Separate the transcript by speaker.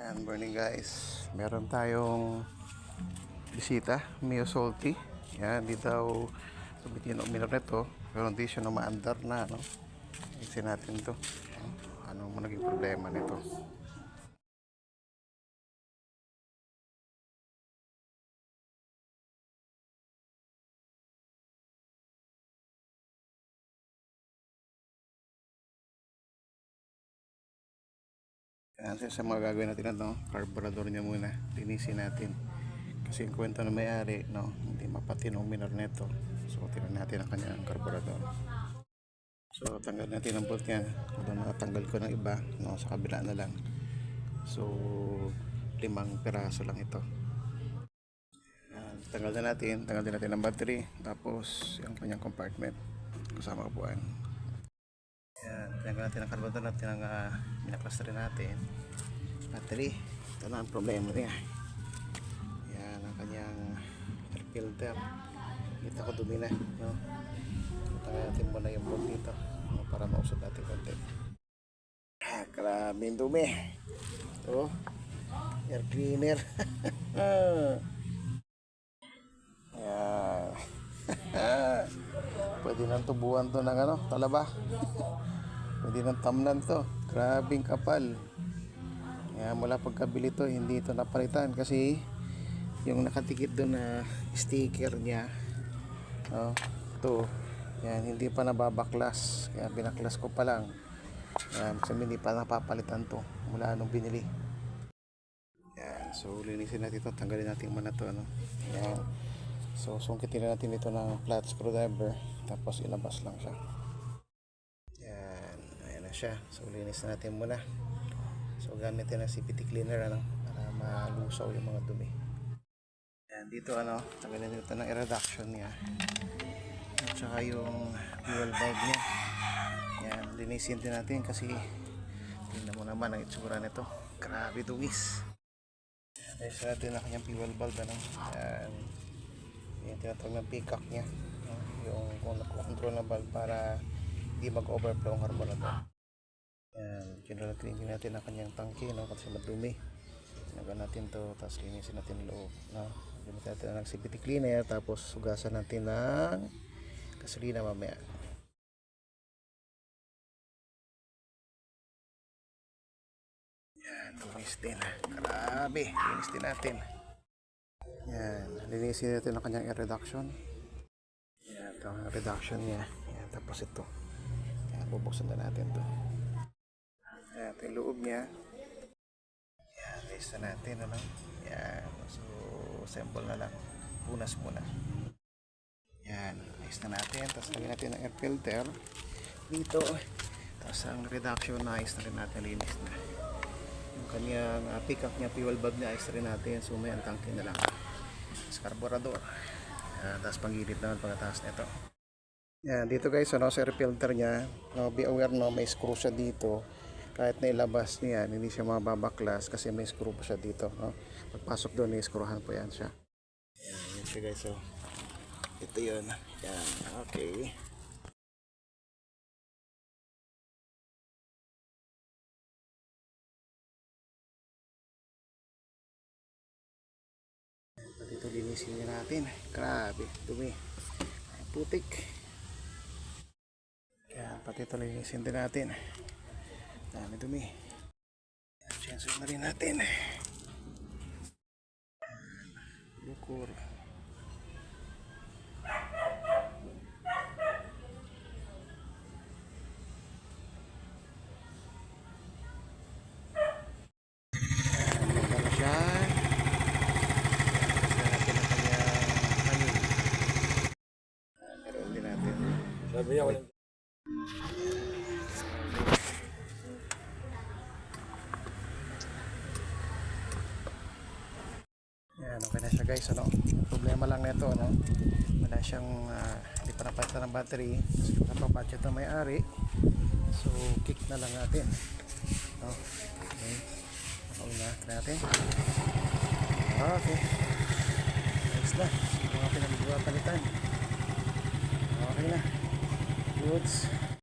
Speaker 1: Good morning guys. Meron tayong bisita, Mio Salty. Yan, di daw sumitin uminom nito. Pero hindi siya umaandar na, no? Isin natin to. Ano mo naging problema nito? Yan, sa mga gagawin natin na, no? Carburetor niya muna. Linisin natin. Kasi yung kwento na may-ari, no? Hindi mapatino uminom nito. So, tinan natin ang kanyang carburetor. So, tanggal natin ang bolt niya. Kung natanggal ko ng iba, no? Sa kabila na lang. So, 5 piraso lang ito. Tanggal din natin ang battery, tapos yung kanyang compartment kasama upuan. Yan, tanggal natin ang carburetor natin ang minakluster natin. Battery, ito na ang problema niya. Yan ang kanyang air filter. Kita ko dumi na, no? Tanggal natin muna yung bolt dito, no? Para mausap natin konti. Grabe yung dumi. Ito, air cleaner. Pwede nang tubuan to ng talaba. Pwede nang tamnan to. Grabing kapal. Kaya mula pagkabili to, hindi ito napalitan kasi yung nakatikit doon na sticker niya, to, yan, hindi pa nababaklas. Kaya binaklas ko pa lang. Yan, kasi hindi pa napapalitan to mula nung binili. Yan, so linisin natin ito. Tanggalin natin muna to, yan. So sungkitin natin ito ng flat screwdriver, tapos ilabas lang siya. Yan, ayan na siya. So linis natin muna. So gamitin ng CPT cleaner para malusaw yung mga dumi. Yan, dito tanggalin natin ito ng air reduction niya. At saka yung fuel valve niya. Yan, linisin din natin kasi tingnan mo naman ang itsura nito. Grabe duwis. Ayos natin ang kanyang fuel valve, yan. Yung tinatawag ng peacock niya, yung control na valve para hindi mag-overflow ang carburetor. Yan, general cleaning natin ang kanyang tangke, kasi madumi. Lagyan natin to, tapos linisin natin loob, gamitin natin ng CPT cleaner, tapos sugasan natin ng gasolina mamaya. Yan, tumis din, grabe, linis din natin. Yan, linisin natin ang kanyang air reduction. Yan, ito ang reduction niya. Yan, tapos ito. Yan, bubuksan na natin ito. Yan, ito yung loob niya. Yan, list na natin, Yan, so sample na lang. Punas muna. Yan, list na natin. Tapos lagyan natin ang air filter dito. Tapos ang reduction na ayos na rin natin, linis na. Yung kanyang pick-up niya, fuel valve niya, ayos na rin natin. So may ang tangke na lang. Carburetor. Tapos panggilid naman pagkataas nito. Yan, dito guys, sa air filter niya, be aware may screw siya dito. Kahit na ilabas niya, hindi siya mababaklas kasi may screw pa siya dito, Pagpasok doon, i-screwhan po yan siya. Yan, yun siya guys, ito yun. Yan, okay. Dito linisin natin. Grabe, dumi. Putik. Kaya pati ito linisin din natin. Dami dumi. Chainsaw na rin natin. Lukur.
Speaker 2: Sabi niya walang
Speaker 1: yan, okay na siya guys, problema lang nito, wala siyang hindi pa napalitan ng battery kasi napapatchet na may-ari, so kick na lang natin, okay, makauna natin, okay, ayos na, mga pinag-palitan, okay na, goods.